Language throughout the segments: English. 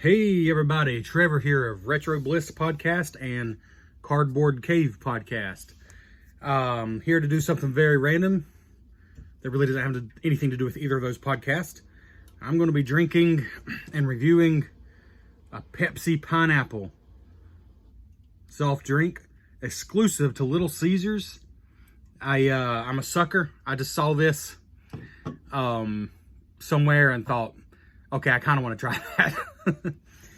Hey everybody, Trevor here of Retro Blissed podcast and Cardboard Cave podcast. Here to do something very random that really doesn't have anything to do with either of those podcasts. I'm going to be drinking and reviewing a Pepsi Pineapple soft drink exclusive to Little Caesars. I'm a sucker. I just saw this somewhere and thought, okay, I kind of want to try that.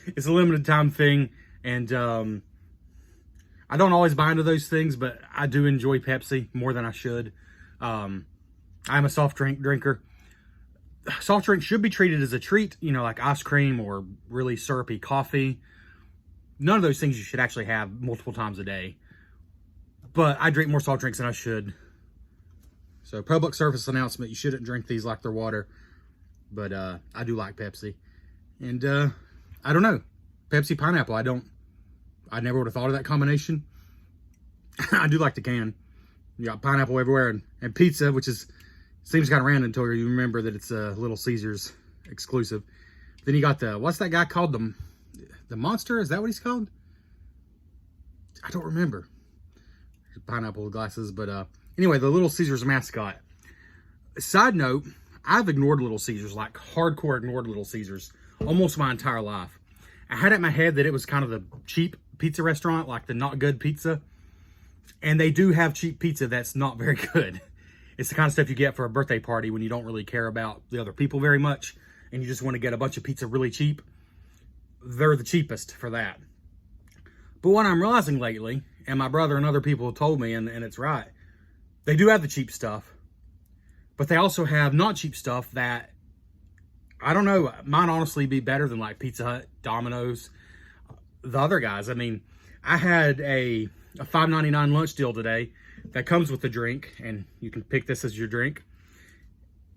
It's a limited time thing, and I don't always buy into those things, but I do enjoy Pepsi more than I should. I'm a soft drink drinker. Soft drink should be treated as a treat, you know, like ice cream or really syrupy coffee. None of those things you should actually have multiple times a day. But I drink more soft drinks than I should. So public service announcement, you shouldn't drink these like they're water. But I do like Pepsi. And I don't know. Pepsi Pineapple, I never would have thought of that combination. I do like the can. You got pineapple everywhere and pizza, which seems kind of random until you remember that it's a Little Caesars exclusive. Then you got what's that guy called? The Monster? Is that what he's called? I don't remember. Pineapple glasses, but anyway, the Little Caesars mascot. Side note, I've ignored Little Caesars, like hardcore ignored Little Caesars almost my entire life. I had it in my head that it was kind of the cheap pizza restaurant, like the not good pizza. And they do have cheap pizza that's not very good. It's the kind of stuff you get for a birthday party when you don't really care about the other people very much and you just want to get a bunch of pizza really cheap. They're the cheapest for that. But what I'm realizing lately, and my brother and other people have told me, and it's right, they do have the cheap stuff. But they also have not cheap stuff that, I don't know, might honestly be better than like Pizza Hut, Domino's, the other guys. I mean, I had a $5.99 lunch deal today that comes with a drink, and you can pick this as your drink.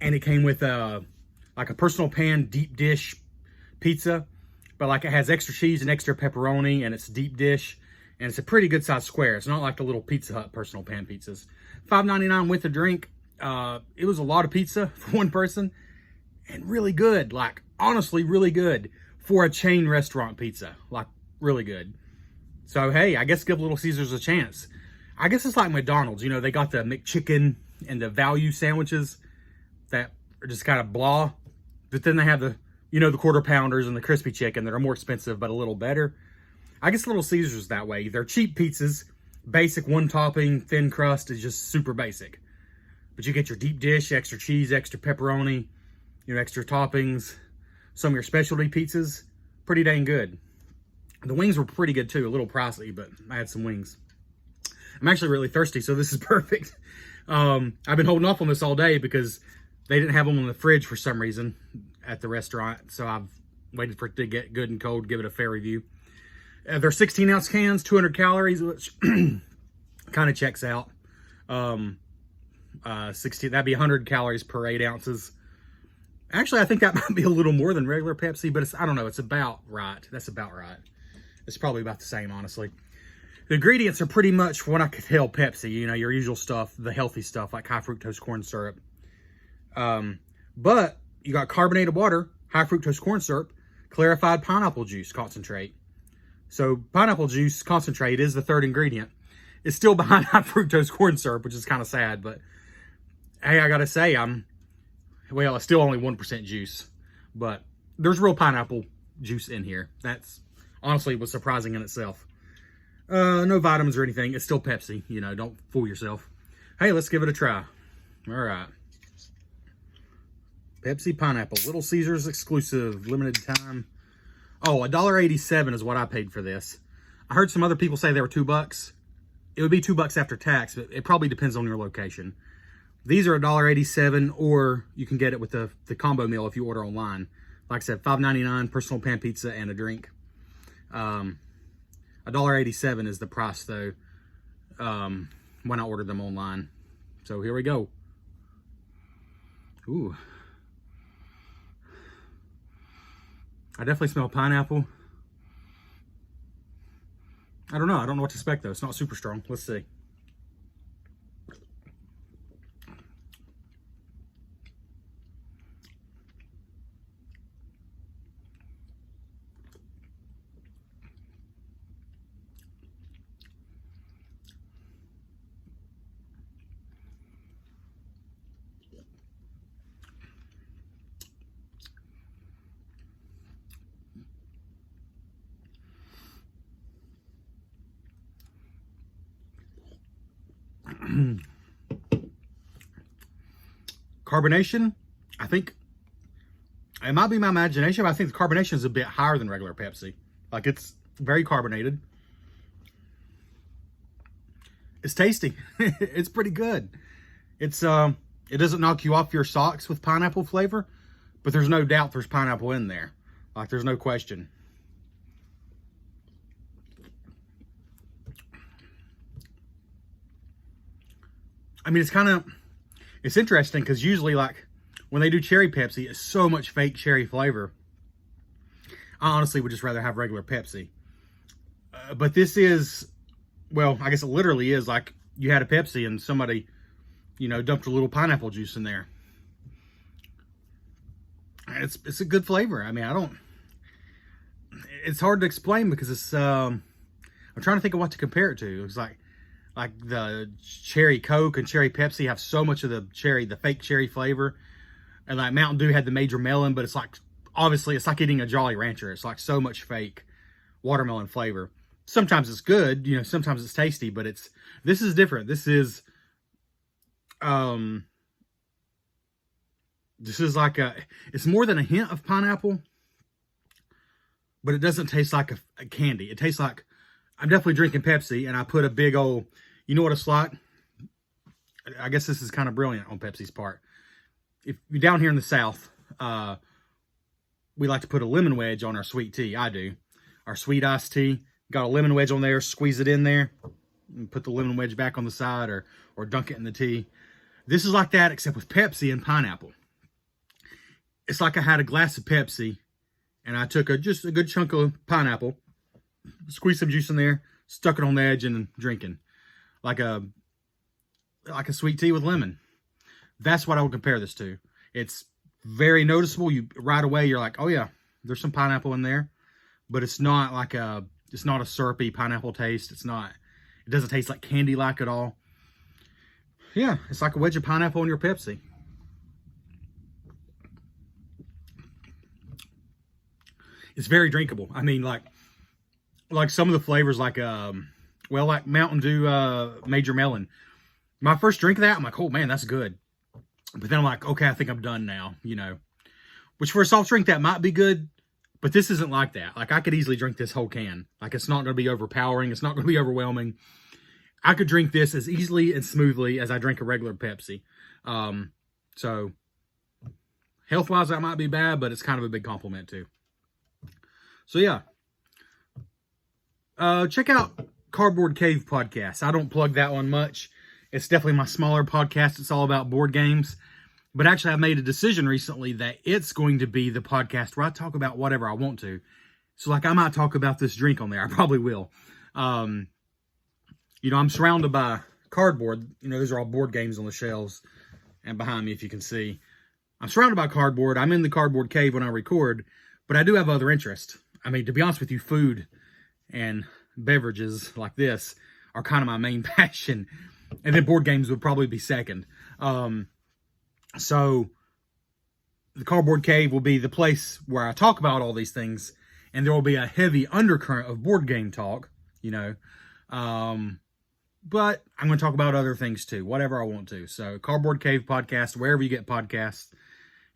And it came with like a personal pan deep dish pizza, but like it has extra cheese and extra pepperoni, and it's deep dish, and it's a pretty good sized square. It's not like the little Pizza Hut personal pan pizzas. $5.99 with a drink. It was a lot of pizza for one person and really good, like honestly really good for a chain restaurant pizza, like really good. So hey, I guess give Little Caesars a chance. I guess it's like McDonald's, you know, they got the McChicken and the value sandwiches that are just kind of blah, but then they have the, you know, the quarter pounders and the crispy chicken that are more expensive but a little better. I guess Little Caesars is that way. They're cheap pizzas, basic one topping, thin crust is just super basic. But you get your deep dish, extra cheese, extra pepperoni, you know, extra toppings. Some of your specialty pizzas, pretty dang good. The wings were pretty good too, a little pricey, but I had some wings. I'm actually really thirsty, so this is perfect. I've been holding off on this all day because they didn't have them in the fridge for some reason at the restaurant. So I've waited for it to get good and cold, give it a fair review. They're 16-ounce cans, 200 calories, which kind of checks out. 60, that'd be 100 calories per 8 ounces. Actually, I think that might be a little more than regular Pepsi, but I don't know, it's about right. That's about right. It's probably about the same, honestly. The ingredients are pretty much, from what I could tell, Pepsi, you know, your usual stuff, the healthy stuff like high fructose corn syrup. But you got carbonated water, high fructose corn syrup, clarified pineapple juice concentrate. So pineapple juice concentrate is the third ingredient. It's still behind high fructose corn syrup, which is kind of sad, but hey, I gotta say, well, it's still only 1% juice, but there's real pineapple juice in here. That's honestly was surprising in itself. No vitamins or anything. It's still Pepsi, you know, don't fool yourself. Hey, let's give it a try. All right. Pepsi Pineapple, Little Caesars exclusive, limited time. Oh, $1.87 is what I paid for this. I heard some other people say they were $2. It would be $2 after tax, but it probably depends on your location. These are $1.87, or you can get it with the combo meal if you order online. Like I said, $5.99, personal pan pizza, and a drink. $1.87 is the price, though, when I ordered them online. So here we go. Ooh. I definitely smell pineapple. I don't know what to expect, though. It's not super strong. Let's see. Carbonation, I think, it might be my imagination, but I think the carbonation is a bit higher than regular Pepsi. Like, it's very carbonated. It's tasty. It's pretty good. It's it doesn't knock you off your socks with pineapple flavor, but there's no doubt there's pineapple in there. Like, there's no question. I mean, it's interesting because usually, like, when they do cherry Pepsi, it's so much fake cherry flavor. I honestly would just rather have regular Pepsi. But this is, well, I guess it literally is like you had a Pepsi and somebody, you know, dumped a little pineapple juice in there. It's a good flavor. I mean, it's hard to explain because it's, I'm trying to think of what to compare it to. It's like the cherry Coke and cherry Pepsi have so much of the fake cherry flavor. And like Mountain Dew had the major melon, but it's like, obviously it's like eating a Jolly Rancher. It's like so much fake watermelon flavor. Sometimes it's good, you know, sometimes it's tasty, but this is different. This is like it's more than a hint of pineapple, but it doesn't taste like a candy. It tastes like, I'm definitely drinking Pepsi and I put a big old, you know what it's like? I guess this is kind of brilliant on Pepsi's part. If you're down here in the South, we like to put a lemon wedge on our sweet tea. I do. Our sweet iced tea. Got a lemon wedge on there. Squeeze it in there. And put the lemon wedge back on the side or dunk it in the tea. This is like that except with Pepsi and pineapple. It's like I had a glass of Pepsi and I took just a good chunk of pineapple, squeezed some juice in there, stuck it on the edge and drinking. Like a sweet tea with lemon. That's what I would compare this to. It's very noticeable. Right away, you're like, oh yeah, there's some pineapple in there, but it's not it's not a syrupy pineapple taste. It doesn't taste like candy-like at all. Yeah, it's like a wedge of pineapple in your Pepsi. It's very drinkable. I mean, like some of the flavors, like Mountain Dew Major Melon. My first drink of that, I'm like, oh man, that's good. But then I'm like, okay, I think I'm done now, you know. Which for a soft drink, that might be good, but this isn't like that. Like, I could easily drink this whole can. Like, it's not going to be overpowering. It's not going to be overwhelming. I could drink this as easily and smoothly as I drink a regular Pepsi. So, health-wise, that might be bad, but it's kind of a big compliment, too. So, yeah. Check out Cardboard Cave Podcast. I don't plug that one much. It's definitely my smaller podcast. It's all about board games. But actually, I made a decision recently that it's going to be the podcast where I talk about whatever I want to. So, like, I might talk about this drink on there. I probably will. You know, I'm surrounded by cardboard. You know, those are all board games on the shelves. And behind me, if you can see. I'm surrounded by cardboard. I'm in the cardboard cave when I record. But I do have other interests. I mean, to be honest with you, food and beverages like this are kind of my main passion. And then board games would probably be second. So the Cardboard Cave will be the place where I talk about all these things. And there will be a heavy undercurrent of board game talk, you know. But I'm going to talk about other things too, whatever I want to. So Cardboard Cave Podcast, wherever you get podcasts.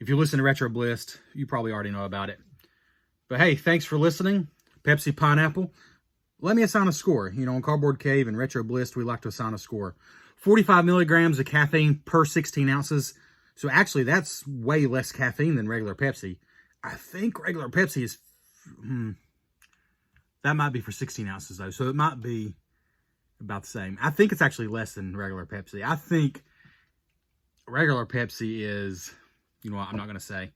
If you listen to Retro Blissed, you probably already know about it. But hey, thanks for listening. Pepsi Pineapple. Let me assign a score. You know, on Cardboard Cave and Retro Blissed, we like to assign a score. 45 milligrams of caffeine per 16 ounces. So actually, that's way less caffeine than regular Pepsi. I think regular Pepsi is... that might be for 16 ounces, though. So it might be about the same. I think it's actually less than regular Pepsi. I think regular Pepsi is... You know what? I'm not going to say.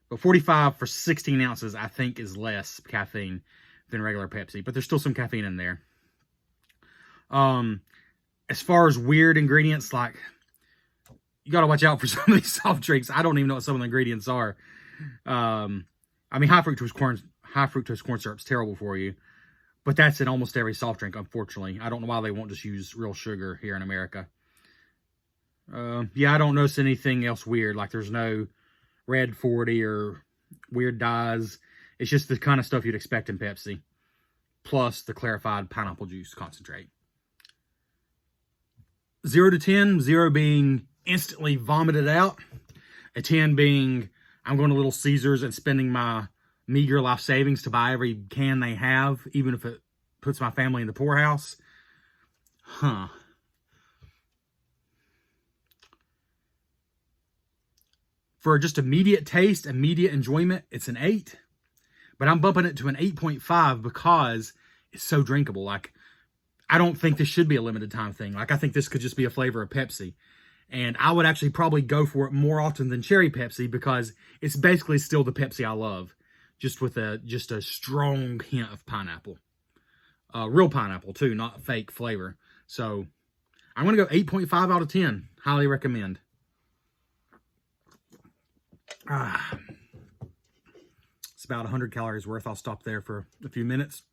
But 45 for 16 ounces, I think, is less caffeine than regular Pepsi. But there's still some caffeine in there. As far as weird ingredients, like, you got to watch out for some of these soft drinks. I don't even know what some of the ingredients are. I mean, high fructose corn syrup is terrible for you. But that's in almost every soft drink, unfortunately. I don't know why they won't just use real sugar here in America. Yeah, I don't notice anything else weird. Like, there's no red 40 or weird dyes. It's just the kind of stuff you'd expect in Pepsi. Plus the clarified pineapple juice concentrate. 0 to 10, 0 being instantly vomited out, a 10 being I'm going to Little Caesars and spending my meager life savings to buy every can they have, even if it puts my family in the poorhouse. For just immediate taste, immediate enjoyment, it's an 8. But I'm bumping it to an 8.5 because it's so drinkable. Like, I don't think this should be a limited time thing. Like, I think this could just be a flavor of Pepsi. And I would actually probably go for it more often than cherry Pepsi because it's basically still the Pepsi I love, just with a strong hint of pineapple. Real pineapple, too, not fake flavor. So, I'm going to go 8.5 out of 10. Highly recommend. It's about 100 calories worth. I'll stop there for a few minutes.